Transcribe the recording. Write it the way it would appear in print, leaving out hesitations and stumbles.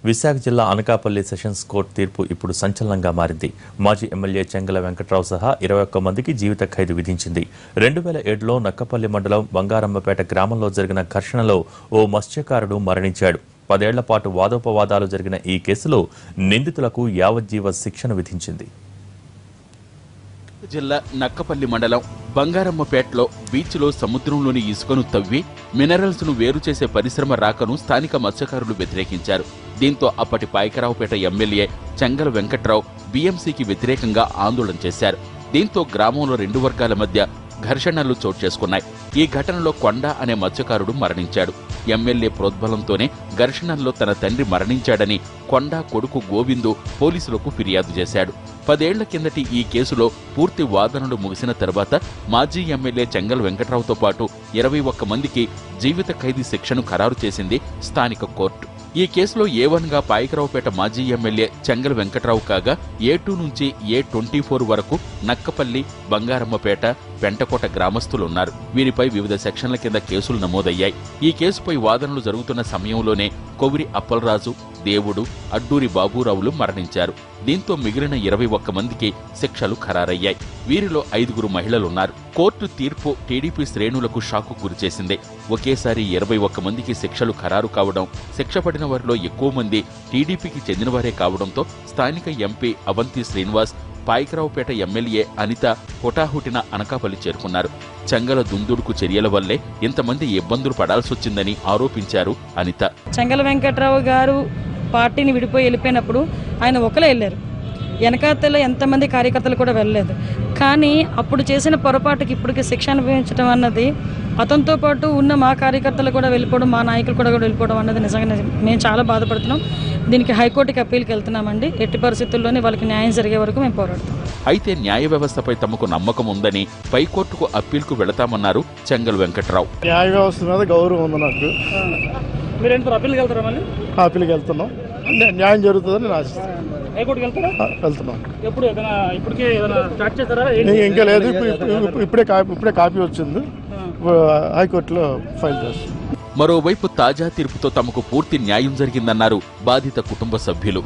విశాఖ జిల్లా Anakapalli sessions court తీర్పు ఇప్పుడు సంచలనంగా మారింది. మాజీ ఎమ్మెల్యే చెంగల వెంకట్రావు సహా 21 మందికి జీవిత ఖైదు విధించింది. 2007లో నక్కపల్లి మండలం బంగారమ్మపేట గ్రామంలో జరిగిన ఘర్షణలో ఓ మత్స్యకారుడు మరణించాడు. 10 ఏళ్ల పాటు వాదోపవాదాలు జరిగిన ఈ కేసులో నిందితులకు యావజ్జీవ శిక్షను విధించింది. జిల్లా నక్కపల్లి మండలం బంగారమ్మపేటలో బీచ్లో సముద్రంలోని ఇసుకను తవ్వి మినరల్స్ ను వేరు చేసే పరిశ్రమ రాకను స్థానిక మత్స్యకారులు వ్యతిరేకించారు. దీంతో అప్పటి పాయకరావుపేట ఎమ్మెల్యే చెంగల వెంకట్రావు బీఎంసీకి వ్యతిరేకంగా ఆందోళన చేశారు. దీంతో గ్రామంలో 2 వర్గాల మధ్య ఘర్షణలు చోటు చేసుకున్నాయి. ఈ ఘటనలో కొండ అనే మత్స్యకారుడు మరణించాడు. ఎమ్మెల్యే ప్రోద్బలంతోనే ఘర్షణల్లో తన తండ్రి మరణించాడని కొండ కొడుకు గోవిందు పోలీసులకు ఫిర్యాదు చేశాడు. 10 ఏళ్ల కిందటి ఈ కేసులో పూర్తి వాదనలు ముగిసిన తర్వాత మాజీ ఎమ్మెల్యే చెంగల వెంకట్రావుతో పాటు 21 మందికి జీవిత ఖైదీ శిక్షను ఖరారు చేసింది స్థానిక కోర్టు. ఈ కేసులో A1గా పాయకరావుపేట మాజీ ఎమ్మెల్యే చెంగల వెంకట్రావు కాగా A2 నుంచి A24 వరకు నక్కపల్లి, బంగారమ్మపేట, పెంటకోట గ్రామస్తులున్నారు. వీరిపై వివిధ సెక్షన్ల కింద కేసులు నమోదయ్యాయి. ఈ కేసుపై వాదనలు జరుగుతున్న సమయంలోనే కొవిరి అప్పలరాజు, దేవుడు, అడ్డూరి బాబురావులు మరణించారు. దీంతో మిగిలిన 21 మందికి శిక్షలు ఖరారయ్యాయి. వీరిలో 5 మహిళలున్నారు. కోర్టు తీర్పు టీడీపీ శ్రేణులకు షాకు గురిచేసింది. ఒకేసారి 21 మందికి శిక్షలు ఖరారు కావడం, శిక్ష పడిన వారిలో ఎక్కువ మంది టీడీపీకి చెందినవారే కావడంతో స్థానిక ఎంపీ అవంతి శ్రీనివాస్, పాయకరావుపేట ఎమ్మెల్యే అనిత హుటాహుటిన అనకాపల్లి చేరుకున్నారు. చెంగల దుందుడుకు చర్యల వల్లే ఇంతమంది ఇబ్బందులు పడాల్సొచ్చిందని ఆరోపించారు అనిత. చెంగల వెంకట్రావు గారు పార్టీని విడిపోయి వెళ్ళిపోయినప్పుడు ఆయన ఒకలే వెళ్ళారు. వెనకాతల ఎంతమంది కార్యకర్తలు కూడా వెళ్ళలేదు. కానీ అప్పుడు చేసిన పొరపాటుకి ఇప్పటికి శిక్ష అనుభవించడం అన్నది, అతనితో పాటు ఉన్న మా కార్యకర్తలు కూడా వెళ్ళిపోవడం, మా నాయకులు కూడా వెళ్ళిపోవడం అన్నది నిజంగా మేము చాలా బాధపడుతున్నాం. దీనికి హైకోర్టుకి అప్పీల్కి వెళ్తున్నామండి. ఎట్టి పరిస్థితుల్లోనే వాళ్ళకి న్యాయం జరిగే వరకు మేము పోరాడతాం. అయితే న్యాయ వ్యవస్థపై తమకు నమ్మకం ఉందని పైకోర్టుకు అప్పీల్కు వెళతామన్నారు చెంగల వెంకట్రావు. న్యాయ వ్యవస్థ మీద గౌరవం ఉంది నాకు. మీరు అప్పీల్కి వెళ్తారా? మళ్ళీ అప్పీల్కి వెళ్తున్నాం. న్యాయం జరుగుతుందని నేను ఆశిస్తాను. హైకోర్టుకి వెళ్తారా? వెళ్తున్నాం. ఎప్పుడు ఇప్పటికే స్టార్ట్ చేస్తారా? ఇంకా లేదు. ఇప్పుడే కాపీ వచ్చింది. హైకోర్టులో ఫైల్ చేస్తాం. మరోవైపు తాజా తీర్పుతో తమకు పూర్తి న్యాయం జరిగిందన్నారు బాధిత కుటుంబ సభ్యులు.